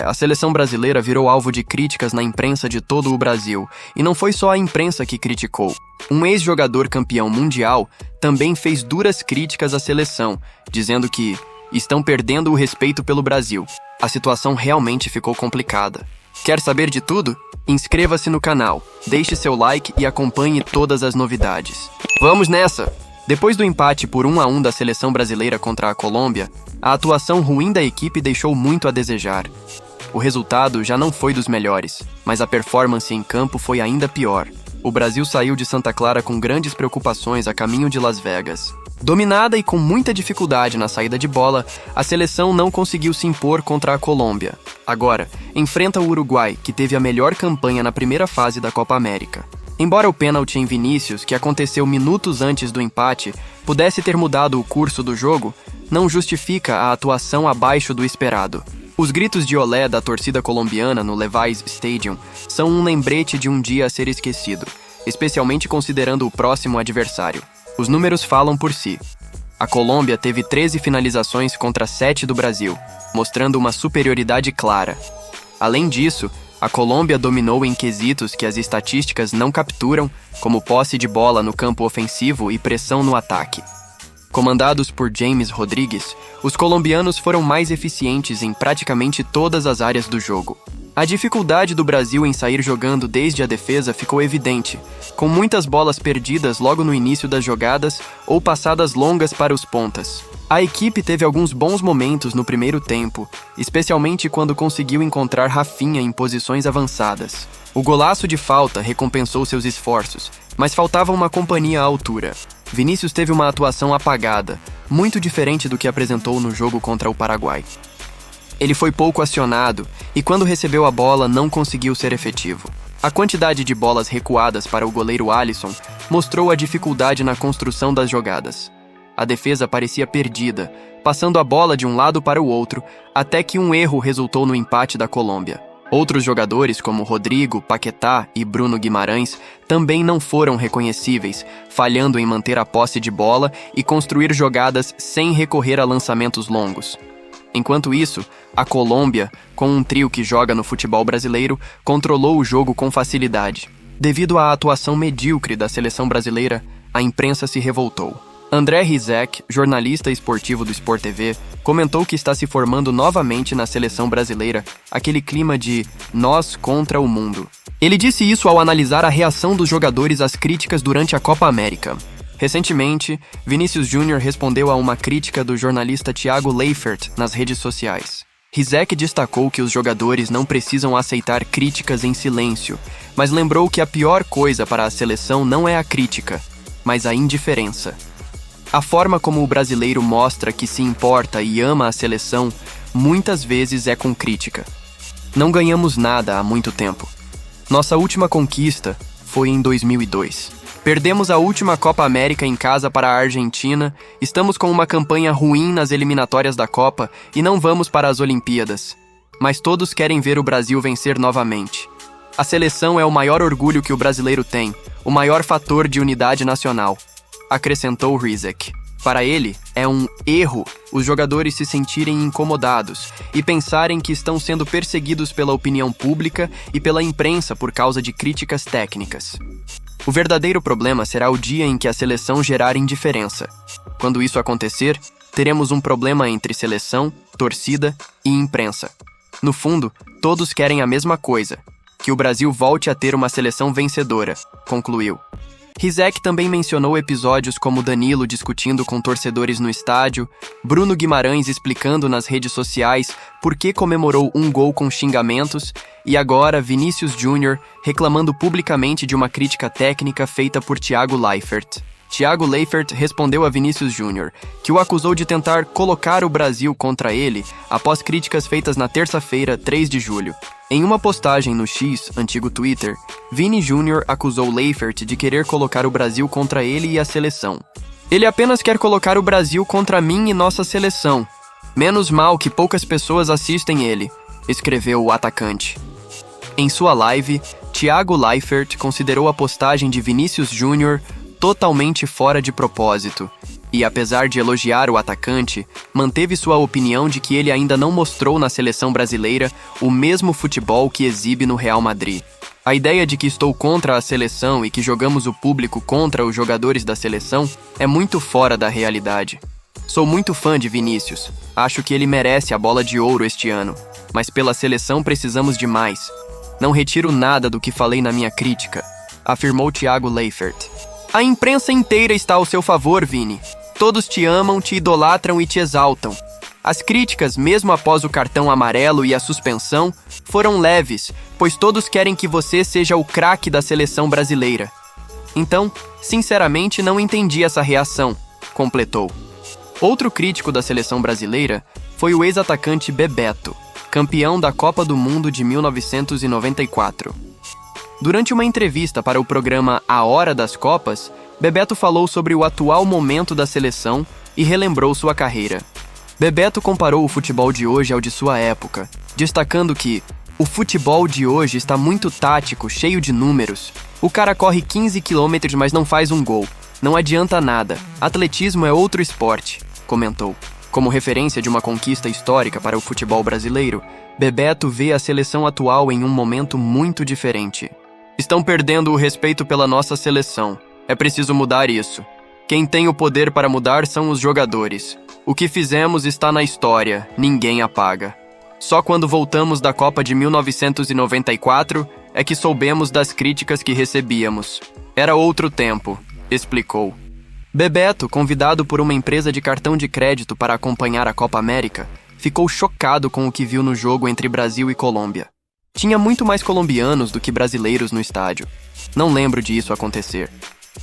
a seleção brasileira virou alvo de críticas na imprensa de todo o Brasil, e não foi só a imprensa que criticou. Um ex-jogador campeão mundial também fez duras críticas à seleção, dizendo que estão perdendo o respeito pelo Brasil. A situação realmente ficou complicada. Quer saber de tudo? Inscreva-se no canal, deixe seu like e acompanhe todas as novidades. Vamos nessa! Depois do empate por 1-1 da seleção brasileira contra a Colômbia, a atuação ruim da equipe deixou muito a desejar. O resultado já não foi dos melhores, mas a performance em campo foi ainda pior. O Brasil saiu de Santa Clara com grandes preocupações a caminho de Las Vegas. Dominada e com muita dificuldade na saída de bola, a seleção não conseguiu se impor contra a Colômbia. Agora, enfrenta o Uruguai, que teve a melhor campanha na primeira fase da Copa América. Embora o pênalti em Vinícius, que aconteceu minutos antes do empate, pudesse ter mudado o curso do jogo, não justifica a atuação abaixo do esperado. Os gritos de olé da torcida colombiana no Levi's Stadium são um lembrete de um dia a ser esquecido, especialmente considerando o próximo adversário. Os números falam por si. A Colômbia teve 13 finalizações contra 7 do Brasil, mostrando uma superioridade clara. Além disso, a Colômbia dominou em quesitos que as estatísticas não capturam, como posse de bola no campo ofensivo e pressão no ataque. Comandados por James Rodrigues, os colombianos foram mais eficientes em praticamente todas as áreas do jogo. A dificuldade do Brasil em sair jogando desde a defesa ficou evidente, com muitas bolas perdidas logo no início das jogadas ou passadas longas para os pontas. A equipe teve alguns bons momentos no primeiro tempo, especialmente quando conseguiu encontrar Rafinha em posições avançadas. O golaço de falta recompensou seus esforços, mas faltava uma companhia à altura. Vinícius teve uma atuação apagada, muito diferente do que apresentou no jogo contra o Paraguai. Ele foi pouco acionado e, quando recebeu a bola, não conseguiu ser efetivo. A quantidade de bolas recuadas para o goleiro Alisson mostrou a dificuldade na construção das jogadas. A defesa parecia perdida, passando a bola de um lado para o outro, até que um erro resultou no empate da Colômbia. Outros jogadores, como Rodrigo, Paquetá e Bruno Guimarães, também não foram reconhecíveis, falhando em manter a posse de bola e construir jogadas sem recorrer a lançamentos longos. Enquanto isso, a Colômbia, com um trio que joga no futebol brasileiro, controlou o jogo com facilidade. Devido à atuação medíocre da seleção brasileira, a imprensa se revoltou. André Rizek, jornalista esportivo do Sport TV, comentou que está se formando novamente na seleção brasileira aquele clima de nós contra o mundo. Ele disse isso ao analisar a reação dos jogadores às críticas durante a Copa América. Recentemente, Vinícius Júnior respondeu a uma crítica do jornalista Thiago Leifert nas redes sociais. Rizek destacou que os jogadores não precisam aceitar críticas em silêncio, mas lembrou que a pior coisa para a seleção não é a crítica, mas a indiferença. A forma como o brasileiro mostra que se importa e ama a seleção muitas vezes é com crítica. Não ganhamos nada há muito tempo. Nossa última conquista foi em 2002. Perdemos a última Copa América em casa para a Argentina, estamos com uma campanha ruim nas eliminatórias da Copa e não vamos para as Olimpíadas. Mas todos querem ver o Brasil vencer novamente. A seleção é o maior orgulho que o brasileiro tem, o maior fator de unidade nacional, acrescentou Rizek. Para ele, é um erro os jogadores se sentirem incomodados e pensarem que estão sendo perseguidos pela opinião pública e pela imprensa por causa de críticas técnicas. O verdadeiro problema será o dia em que a seleção gerar indiferença. Quando isso acontecer, teremos um problema entre seleção, torcida e imprensa. No fundo, todos querem a mesma coisa, que o Brasil volte a ter uma seleção vencedora, concluiu. Rizek também mencionou episódios como Danilo discutindo com torcedores no estádio, Bruno Guimarães explicando nas redes sociais por que comemorou um gol com xingamentos e agora Vinícius Júnior reclamando publicamente de uma crítica técnica feita por Thiago Leifert. Thiago Leifert respondeu a Vinícius Júnior, que o acusou de tentar colocar o Brasil contra ele após críticas feitas na terça-feira, 3 de julho. Em uma postagem no X, antigo Twitter, Vini Júnior acusou Leifert de querer colocar o Brasil contra ele e a seleção. Ele apenas quer colocar o Brasil contra mim e nossa seleção. Menos mal que poucas pessoas assistem ele, escreveu o atacante. Em sua live, Thiago Leifert considerou a postagem de Vinícius Júnior totalmente fora de propósito E, apesar de elogiar o atacante, manteve sua opinião de que ele ainda não mostrou na seleção brasileira o mesmo futebol que exibe no Real Madrid. A ideia de que estou contra a seleção e que jogamos o público contra os jogadores da seleção é muito fora da realidade. Sou muito fã de Vinícius. Acho que ele merece a bola de ouro este ano. Mas pela seleção precisamos de mais. Não retiro nada do que falei na minha crítica, afirmou Thiago Leifert. A imprensa inteira está ao seu favor, Vini. Todos te amam, te idolatram e te exaltam. As críticas, mesmo após o cartão amarelo e a suspensão, foram leves, pois todos querem que você seja o craque da seleção brasileira. Então, sinceramente, não entendi essa reação, completou. Outro crítico da seleção brasileira foi o ex-atacante Bebeto, campeão da Copa do Mundo de 1994. Durante uma entrevista para o programa A Hora das Copas, Bebeto falou sobre o atual momento da seleção e relembrou sua carreira. Bebeto comparou o futebol de hoje ao de sua época, destacando que o futebol de hoje está muito tático, cheio de números. O cara corre 15 quilômetros, mas não faz um gol. Não adianta nada. Atletismo é outro esporte, comentou. Como referência de uma conquista histórica para o futebol brasileiro, Bebeto vê a seleção atual em um momento muito diferente. Estão perdendo o respeito pela nossa seleção. É preciso mudar isso. Quem tem o poder para mudar são os jogadores. O que fizemos está na história, ninguém apaga. Só quando voltamos da Copa de 1994 é que soubemos das críticas que recebíamos. Era outro tempo, explicou. Bebeto, convidado por uma empresa de cartão de crédito para acompanhar a Copa América, ficou chocado com o que viu no jogo entre Brasil e Colômbia. Tinha muito mais colombianos do que brasileiros no estádio. Não lembro de isso acontecer.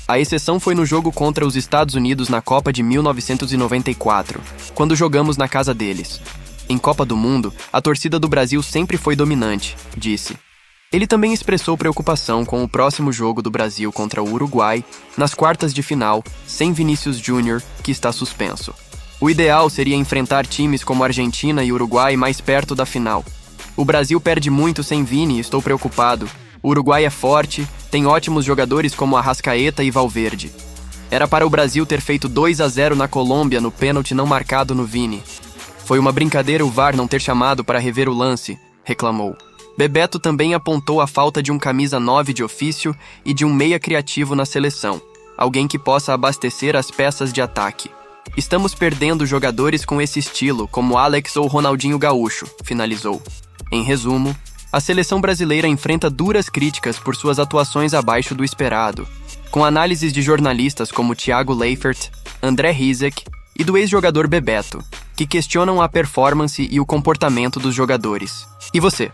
A exceção foi no jogo contra os Estados Unidos na Copa de 1994, quando jogamos na casa deles. Em Copa do Mundo, a torcida do Brasil sempre foi dominante, disse. Ele também expressou preocupação com o próximo jogo do Brasil contra o Uruguai, nas quartas de final, sem Vinícius Júnior, que está suspenso. O ideal seria enfrentar times como Argentina e Uruguai mais perto da final. O Brasil perde muito sem Vini e estou preocupado. O Uruguai é forte, tem ótimos jogadores como Arrascaeta e Valverde. Era para o Brasil ter feito 2-0 na Colômbia no pênalti não marcado no Vini. Foi uma brincadeira o VAR não ter chamado para rever o lance, reclamou. Bebeto também apontou a falta de um camisa 9 de ofício e de um meia criativo na seleção, alguém que possa abastecer as peças de ataque. Estamos perdendo jogadores com esse estilo, como Alex ou Ronaldinho Gaúcho, finalizou. Em resumo, a seleção brasileira enfrenta duras críticas por suas atuações abaixo do esperado, com análises de jornalistas como Thiago Leifert, André Rizek e do ex-jogador Bebeto, que questionam a performance e o comportamento dos jogadores. E você?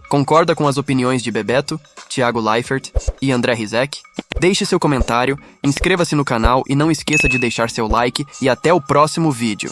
Concorda com as opiniões de Bebeto, Thiago Leifert e André Rizek? Deixe seu comentário, inscreva-se no canal e não esqueça de deixar seu like e até o próximo vídeo.